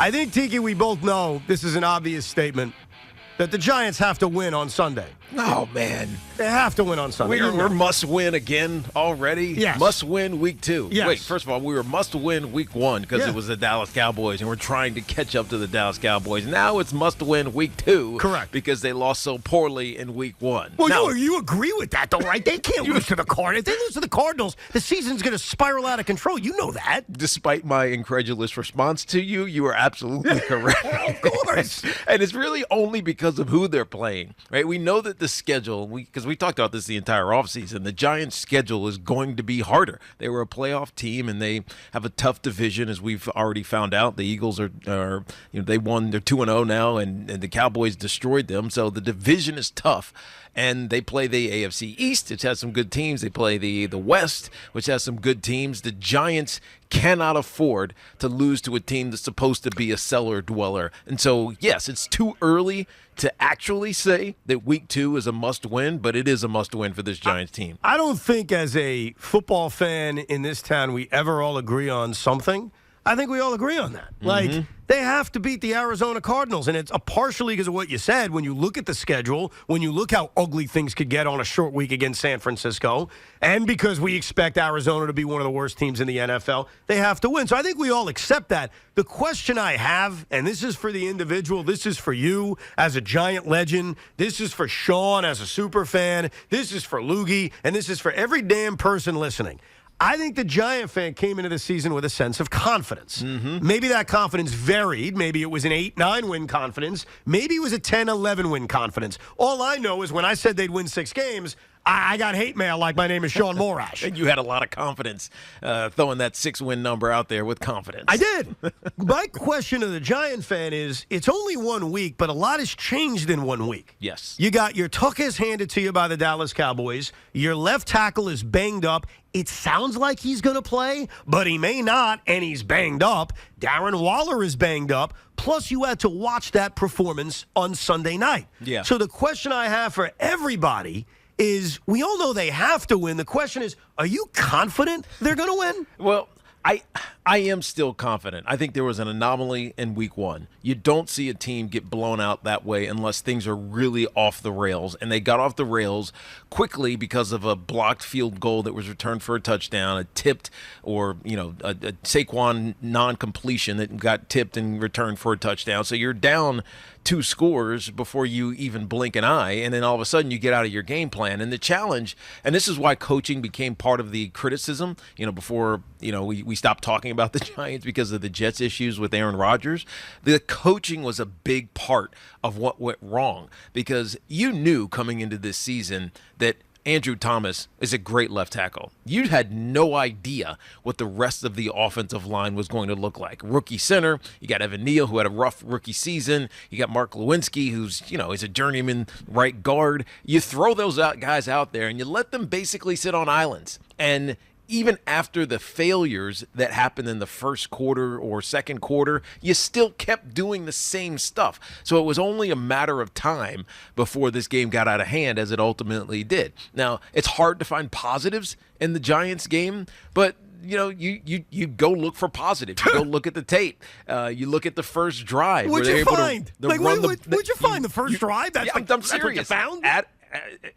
I think, Tiki, we both know this is an obvious statement that the Giants have to win on Sunday. Oh, man. They have to win on Sunday. We're must-win again already? Yes. Must-win week 2. Yes. Wait, first of all, we were must-win week 1 because it was the Dallas Cowboys, and we're trying to catch up to the Dallas Cowboys. Now it's must-win week 2. Correct. Because they lost so poorly in week 1. Well, now, you agree with that, though, right? They can't lose to the Cardinals. If they lose to the Cardinals, the season's going to spiral out of control. You know that. Despite my incredulous response to you, you are absolutely correct. Of course. And it's really only because of who they're playing, right? We know that the schedule, because we talked about this the entire offseason, the Giants' schedule is going to be harder. They were a playoff team, and they have a tough division, as we've already found out. The Eagles they won, they're 2-0 now, and the Cowboys destroyed them. So the division is tough. And they play the AFC East, which has some good teams. They play the West, which has some good teams. The Giants cannot afford to lose to a team that's supposed to be a cellar dweller. And so, yes, it's too early to actually say that week 2 is a must-win, but it is a must-win for this Giants team. I don't think as a football fan in this town we ever all agree on something. I think we all agree on that. Like, they have to beat the Arizona Cardinals, and it's partially because of what you said. When you look at the schedule, when you look how ugly things could get on a short week against San Francisco, and because we expect Arizona to be one of the worst teams in the NFL, they have to win. So I think we all accept that. The question I have, and this is for the individual, this is for you as a Giant legend, this is for Sean as a super fan, this is for Loogie, and this is for every damn person listening. I think the Giant fan came into the season with a sense of confidence. Maybe that confidence varied. Maybe it was an 8-9 win confidence. Maybe it was a 10-11 win confidence. All I know is when I said they'd win 6 games, I got hate mail like my name is Sean Morash. And you had a lot of confidence throwing that 6-win number out there with confidence. I did. My question to the Giant fan is, it's only 1 week, but a lot has changed in 1 week. Yes. You got your tuchus handed to you by the Dallas Cowboys. Your left tackle is banged up. It sounds like he's going to play, but he may not, and he's banged up. Darren Waller is banged up. Plus, you had to watch that performance on Sunday night. Yeah. So the question I have for everybody is, we all know they have to win. The question is, are you confident they're going to win? Well, I am still confident. I think there was an anomaly in week 1. You don't see a team get blown out that way unless things are really off the rails. And they got off the rails quickly because of a blocked field goal that was returned for a touchdown, a tipped or, a Saquon non-completion that got tipped and returned for a touchdown. So you're down 2 scores before you even blink an eye, and then all of a sudden you get out of your game plan. And the challenge, and this is why coaching became part of the criticism, before, we stopped talking about the Giants because of the Jets issues with Aaron Rodgers. The coaching was a big part of what went wrong, because you knew coming into this season that Andrew Thomas is a great left tackle. You had no idea what the rest of the offensive line was going to look like. Rookie center, you got Evan Neal, who had a rough rookie season. You got Mark Lewinsky, who's, is a journeyman right guard. You throw those guys out there and you let them basically sit on islands. And even after the failures that happened in the first quarter or second quarter, you still kept doing the same stuff. So it was only a matter of time before this game got out of hand, as it ultimately did. Now, it's hard to find positives in the Giants game, but you go look for positives. You go look at the tape. You look at the first drive. What'd you find? What'd you find the first drive? I'm serious. What you found?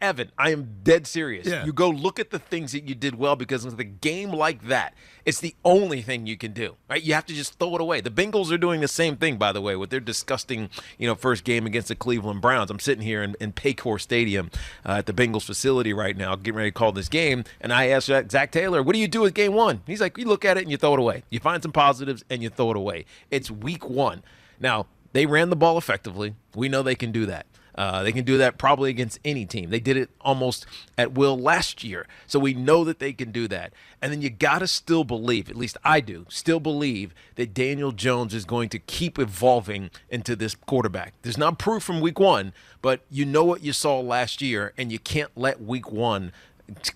Evan, I am dead serious. Yeah. You go look at the things that you did well, because of the game like that, it's the only thing you can do, right? You have to just throw it away. The Bengals are doing the same thing, by the way, with their disgusting, first game against the Cleveland Browns. I'm sitting here in Paycor Stadium at the Bengals facility right now, getting ready to call this game, and I asked Zach Taylor, what do you do with game 1? He's like, you look at it and you throw it away. You find some positives and you throw it away. It's week 1. Now, they ran the ball effectively. We know they can do that. They can do that probably against any team. They did it almost at will last year. So we know that they can do that. And then you got to still believe, at least I do, still believe that Daniel Jones is going to keep evolving into this quarterback. There's not proof from week 1, but you know what you saw last year, and you can't let week 1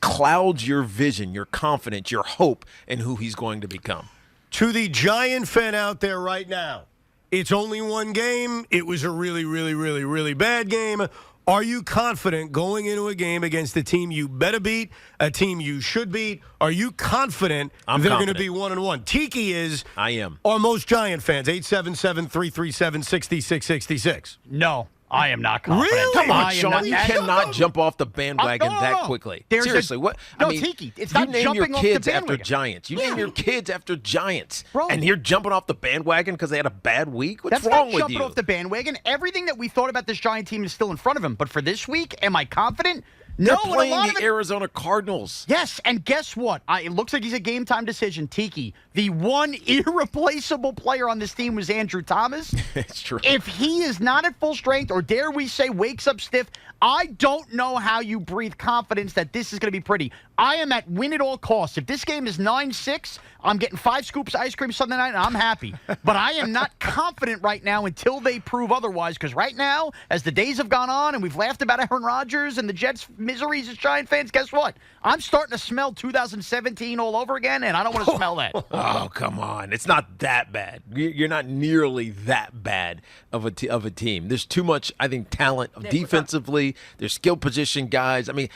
cloud your vision, your confidence, your hope in who he's going to become. To the Giant fan out there right now, it's only 1 game. It was a really, really, really, really bad game. Are you confident going into a game against a team you better beat, a team you should beat? Are you confident they're going to be 1-1? Tiki is. I am. Are most Giant fans. 877-337-6666. No. I am not confident. Really? Come on, Sean. You cannot jump off the bandwagon that quickly. Seriously, what? Tiki, it's not jumping off the bandwagon. You name your kids after Giants. You name your kids after Giants. Bro. And you're jumping off the bandwagon because they had a bad week? What's That's wrong not with jumping you? off the bandwagon. Everything that we thought about this Giant team is still in front of him. But for this week, am I confident? They're No, playing the Arizona Cardinals. Yes, and guess what? It looks like he's a game-time decision. Tiki, the one irreplaceable player on this team was Andrew Thomas. It's true. If he is not at full strength, or dare we say wakes up stiff, I don't know how you breathe confidence that this is going to be pretty. I am at win at all costs. If this game is 9-6, I'm getting 5 scoops of ice cream Sunday night, and I'm happy. But I am not confident right now until they prove otherwise, because right now, as the days have gone on and we've laughed about Aaron Rodgers and the Jets' miseries as Giant fans, guess what? I'm starting to smell 2017 all over again, and I don't want to smell that. Oh, come on. It's not that bad. You're not nearly that bad of a team. There's too much, I think, talent defensively. There's skill position guys. I mean,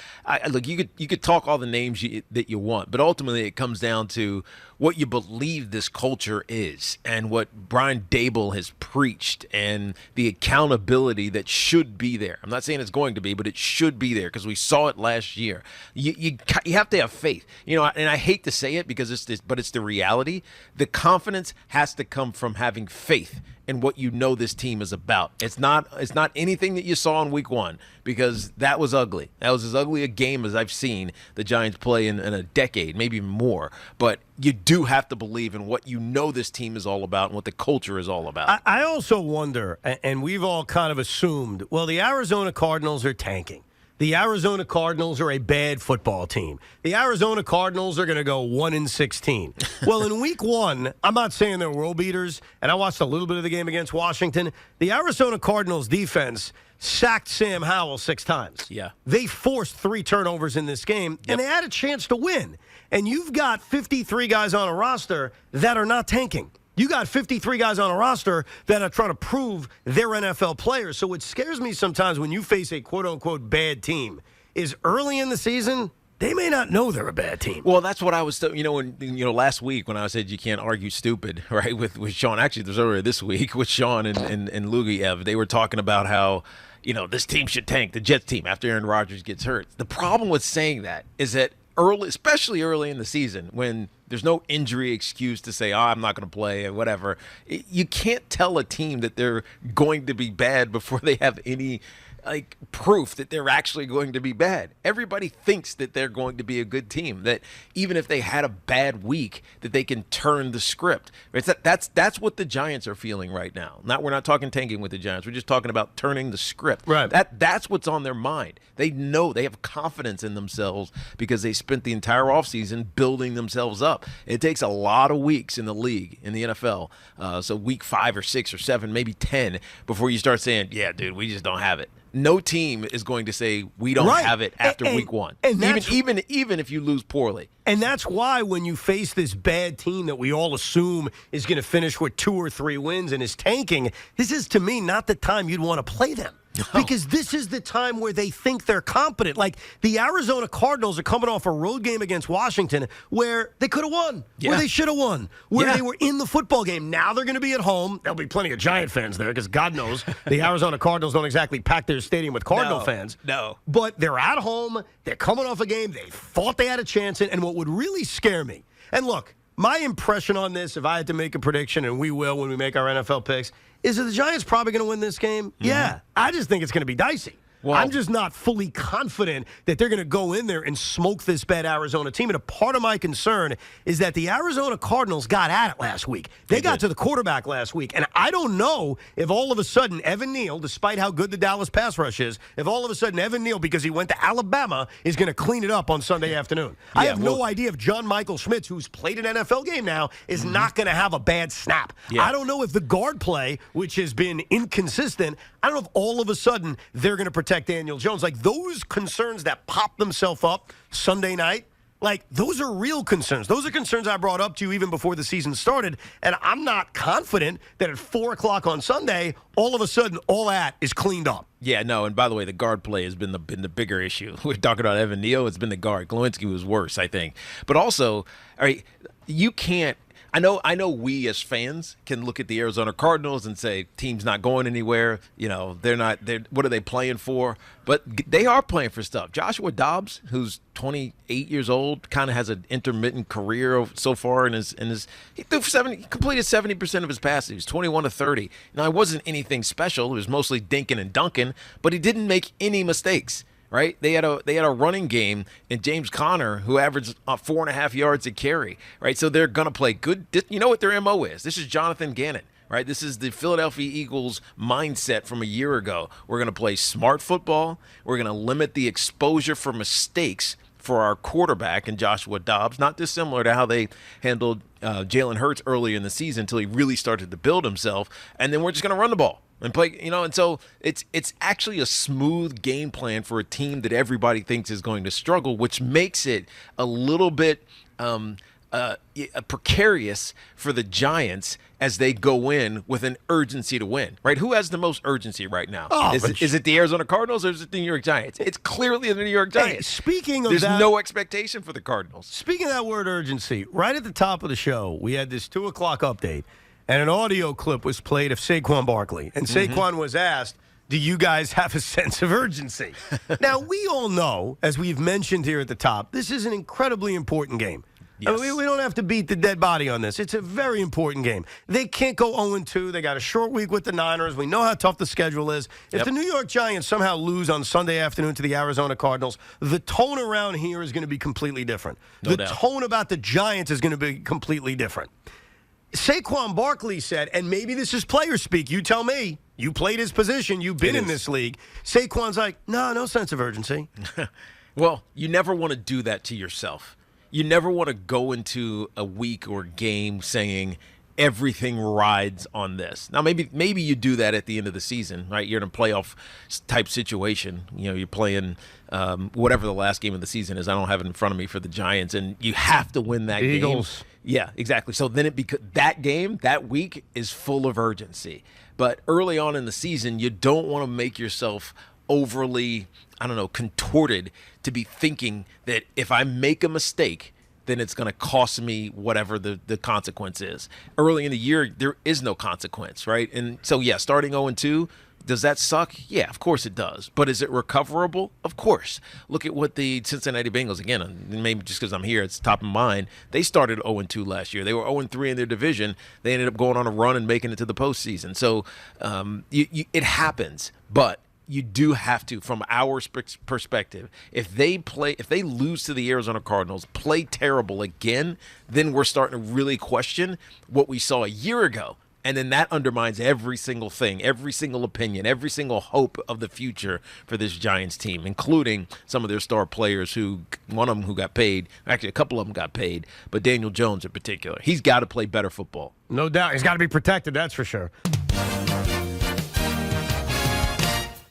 look, you could talk all the names that you want, but ultimately it comes down to what you believe this culture is and what Brian Daboll has preached and the accountability that should be there. I'm not saying it's going to be, but it should be there because we saw it last year. You have to have faith, and I hate to say it because it's the reality. The confidence has to come from having faith in what this team is about. It's not anything that you saw in week 1 because that was ugly. That was as ugly a game as I've seen the Giants play in a decade, maybe more. But you do have to believe in what this team is all about and what the culture is all about. I also wonder, and we've all kind of assumed, well, the Arizona Cardinals are tanking. The Arizona Cardinals are a bad football team. The Arizona Cardinals are going to go 1-16. Well, in week 1, I'm not saying they're world beaters, and I watched a little bit of the game against Washington. The Arizona Cardinals defense sacked Sam Howell 6 times. Yeah. They forced 3 turnovers in this game, and they had a chance to win. And you've got 53 guys on a roster that are not tanking. You got 53 guys on a roster that are trying to prove they're NFL players. So what scares me sometimes when you face a quote-unquote bad team is early in the season, they may not know they're a bad team. Well, that's what I was, last week when I said you can't argue stupid, right, with Sean. Actually, there's earlier this week with Sean and Lugiev. They were talking about how, this team should tank, the Jets team, after Aaron Rodgers gets hurt. The problem with saying that is that especially early in the season when there's no injury excuse to say, I'm not going to play or whatever. You can't tell a team that they're going to be bad before they have any proof that they're actually going to be bad. Everybody thinks that they're going to be a good team, that even if they had a bad week, that they can turn the script. That's what the Giants are feeling right now. We're not talking tanking with the Giants. We're just talking about turning the script. Right. That's what's on their mind. They know they have confidence in themselves because they spent the entire offseason building themselves up. It takes a lot of weeks in the league, in the NFL, so week 5 or 6 or 7, maybe 10, before you start saying, yeah, dude, we just don't have it. No team is going to say we don't have it after week 1, and even if you lose poorly. And that's why when you face this bad team that we all assume is going to finish with 2 or 3 wins and is tanking, this is, to me, not the time you'd want to play them. No. Because this is the time where they think they're competent. Like, the Arizona Cardinals are coming off a road game against Washington where they could have won, where they should have won, where they were in the football game. Now they're going to be at home. There'll be plenty of Giant fans there because God knows the Arizona Cardinals don't exactly pack their stadium with Cardinal fans. No. But they're at home. They're coming off a game they thought they had a chance in. And what would really scare me, and look, my impression on this, if I had to make a prediction, and we will when we make our NFL picks, is that the Giants probably going to win this game? Mm-hmm. Yeah. I just think it's going to be dicey. Well, I'm just not fully confident that they're going to go in there and smoke this bad Arizona team. And a part of my concern is that the Arizona Cardinals got at it last week. They got to the quarterback last week. And I don't know if all of a sudden Evan Neal, despite how good the Dallas pass rush is, if all of a sudden Evan Neal, because he went to Alabama, is going to clean it up on Sunday afternoon. I have no idea if John Michael Schmitz, who's played an NFL game now, is not going to have a bad snap. Yeah. I don't know if the guard play, which has been inconsistent, I don't know if all of a sudden they're going to protect Daniel Jones. Like, those concerns that pop themselves up Sunday night, Like, those are real concerns. Those are concerns I brought up to you even before the season started, and I'm not confident that at 4 o'clock on Sunday, all of a sudden, all that is cleaned up. Yeah, no, and by the way, the guard play has been the bigger issue. We're talking about Evan Neal. It's been the guard. Glowinski was worse, I think. But also, all right, you can't. I know we as fans can look at the Arizona Cardinals and say, team's not going anywhere. You know, what are they playing for? But they are playing for stuff. Joshua Dobbs, who's 28 years old, kind of has an intermittent career so far he completed 70% of his passes. He was 21 to 30. Now, it wasn't anything special. It was mostly dinking and dunking, but he didn't make any mistakes. Right? They had a running game in James Conner who averaged 4.5 yards a carry. Right? So they're going to play good. You know what their MO is? This is Jonathan Gannon. Right? This is the Philadelphia Eagles mindset from a year ago. We're going to play smart football. We're going to limit the exposure for mistakes for our quarterback and Joshua Dobbs, not dissimilar to how they handled Jalen Hurts earlier in the season until he really started to build himself. And then we're just going to run the ball and play, and so it's actually a smooth game plan for a team that everybody thinks is going to struggle, which makes it a little bit precarious for the Giants as they go in with an urgency to win, right? Who has the most urgency right now? Is it the Arizona Cardinals or is it the New York Giants? It's clearly the New York Giants. Hey, speaking of There's that, no expectation for the Cardinals. Speaking of that word urgency, right at the top of the show, we had this 2 o'clock update, and an audio clip was played of Saquon Barkley. And Saquon was asked, do you guys have a sense of urgency? Now, we all know, as we've mentioned here at the top, this is an incredibly important game. Yes. I mean, we don't have to beat the dead body on this. It's a very important game. They can't go 0-2. They got a short week with the Niners. We know how tough the schedule is. If the New York Giants somehow lose on Sunday afternoon to the Arizona Cardinals, the tone around here is going to be completely different. No the doubt. tone about the Giants is going to be completely different. Saquon Barkley said, and maybe this is player speak, you tell me. You played his position. You've been in this league. Saquon's like, no sense of urgency. Well, you never want to do that to yourself. You never want to go into a week or game saying everything rides on this. Now, maybe you do that at the end of the season, right? You're in a playoff type situation. You're playing whatever the last game of the season is. I don't have it in front of me for the Giants, and you have to win that Eagles. game. Yeah, exactly. So then that game, that week is full of urgency. But early on in the season, you don't want to make yourself overly, contorted to be thinking that if I make a mistake, then it's going to cost me whatever the consequence is. Early in the year, there is no consequence, right? And so, yeah, starting 0-2, does that suck? Yeah, of course it does. But is it recoverable? Of course. Look at what the Cincinnati Bengals, again, maybe just because I'm here, it's top of mind. They started 0-2 last year. They were 0-3 in their division. They ended up going on a run and making it to the postseason. So it happens. But you do have to, from our perspective, if they lose to the Arizona Cardinals, play terrible again, then we're starting to really question what we saw a year ago. And then that undermines every single thing, every single opinion, every single hope of the future for this Giants team, including some of their star players one of them who got paid, actually a couple of them got paid, but Daniel Jones in particular. He's got to play better football. No doubt. He's got to be protected, that's for sure.